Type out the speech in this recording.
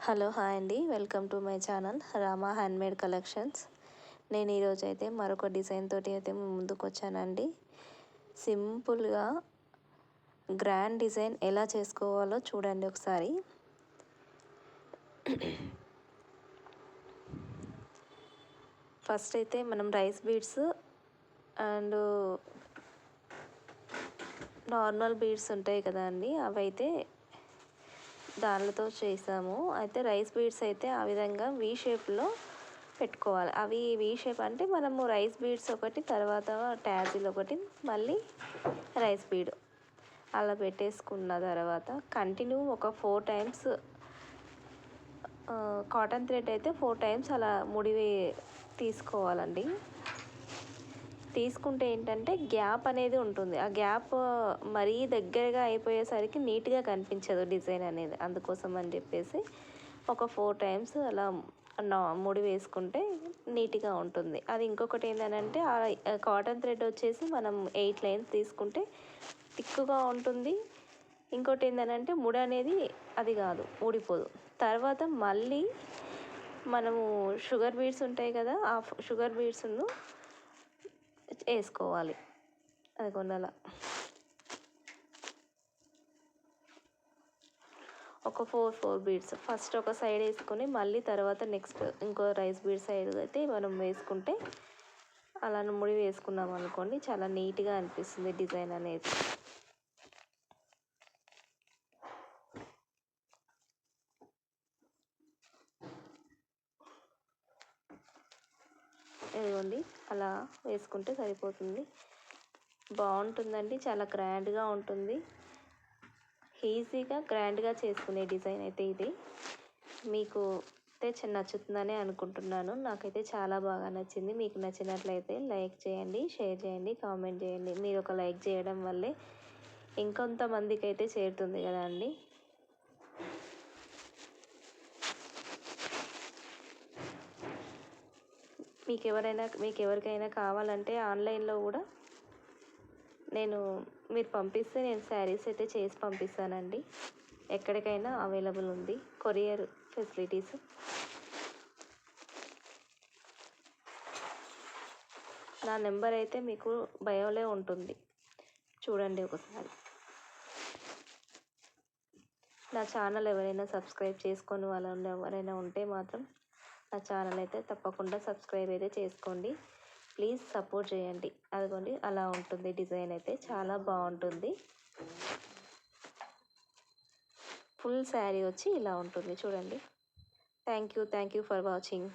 Hello hi అండి, welcome to my channel Rama handmade collections. నేను ఈరోజు అయితే మరొక డిజైన్ తోటి అయితే ముందుకు వచ్చానండి. సింపుల్గా గ్రాండ్ డిజైన్ ఎలా చేసుకోవాలో చూడండి ఒకసారి. ఫస్ట్ అయితే మనం rice beads and normal beads ఉంటాయి కదా అండి, అవైతే దానితో చేసాము. అయితే రైస్ బీడ్స్ అయితే ఆ విధంగా వీ షేప్లో పెట్టుకోవాలి. అవి వీ షేప్ అంటే మనము రైస్ బీడ్స్ ఒకటి, తర్వాత ట్యాజిల్ ఒకటి, మళ్ళీ రైస్ బీడ్ అలా పెట్టేసుకున్న తర్వాత కంటిన్యూ ఒక 4 టైమ్స్ కాటన్ థ్రెడ్ అయితే 4 టైమ్స్ అలా తీసుకోవాలండి. తీసుకుంటే ఏంటంటే గ్యాప్ అనేది ఉంటుంది. ఆ గ్యాప్ మరీ దగ్గరగా అయిపోయేసరికి నీట్గా కనిపించదు డిజైన్ అనేది. అందుకోసం అని చెప్పేసి ఒక 4 టైమ్స్ అలా ముడి వేసుకుంటే నీట్గా ఉంటుంది. అది ఇంకొకటి ఏంటంటే కాటన్ థ్రెడ్ వచ్చేసి మనం 8 లైన్స్ తీసుకుంటే థిక్గా ఉంటుంది. ఇంకోటి ఏంటంటే ముడి అనేది అది కాదు, ఊడిపోదు. తర్వాత మళ్ళీ మనము షుగర్ బీడ్స్ ఉంటాయి కదా, ఆ షుగర్ బీడ్స్ను వేసుకోవాలి. అది కొనాల ఒక 4 బీడ్స్ ఫస్ట్ ఒక సైడ్ వేసుకొని మళ్ళీ తర్వాత నెక్స్ట్ ఇంకో రైస్ బీడ్ సైడ్ అయితే మనం వేసుకుంటే అలా ముడి వేసుకున్నాం అనుకోండి, చాలా నీట్గా అనిపిస్తుంది డిజైన్ అనేది. ఇదిగోండి, అలా వేసుకుంటే సరిపోతుంది. బాగుంటుందండి, చాలా గ్రాండ్గా ఉంటుంది. ఈజీగా గ్రాండ్గా చేసుకునే డిజైన్ అయితే ఇది. మీకు అయితే నచ్చుతుందని అనుకుంటున్నాను. నాకైతే చాలా బాగా నచ్చింది. మీకు నచ్చినట్లయితే లైక్ చేయండి, షేర్ చేయండి, కామెంట్ చేయండి. మీరు ఒక లైక్ చేయడం వల్లే ఇంకొంతమందికి అయితే చేరుతుంది కదా అండి. మీకు ఎవరికైనా కావాలంటే ఆన్లైన్లో కూడా మీరు పంపిస్తే నేను శారీస్ అయితే చేసి పంపిస్తానండి. ఎక్కడికైనా అవైలబుల్ ఉంది కొరియర్ ఫెసిలిటీస్. నా నెంబర్ అయితే మీకు బయోలో ఉంటుంది, చూడండి ఒకసారి. నా ఛానల్ ఎవరైనా సబ్స్క్రైబ్ చేసుకొని వాళ్ళు ఎవరైనా ఉంటే మాత్రం నా ఛానల్ అయితే తప్పకుండా సబ్స్క్రైబ్ అయితే చేసుకోండి. ప్లీజ్ సపోర్ట్ చేయండి. అదిగోండి, అలా ఉంటుంది డిజైన్ అయితే చాలా బాగుంటుంది. ఫుల్ శారీ వచ్చి ఇలా ఉంటుంది చూడండి. Thank you for watching.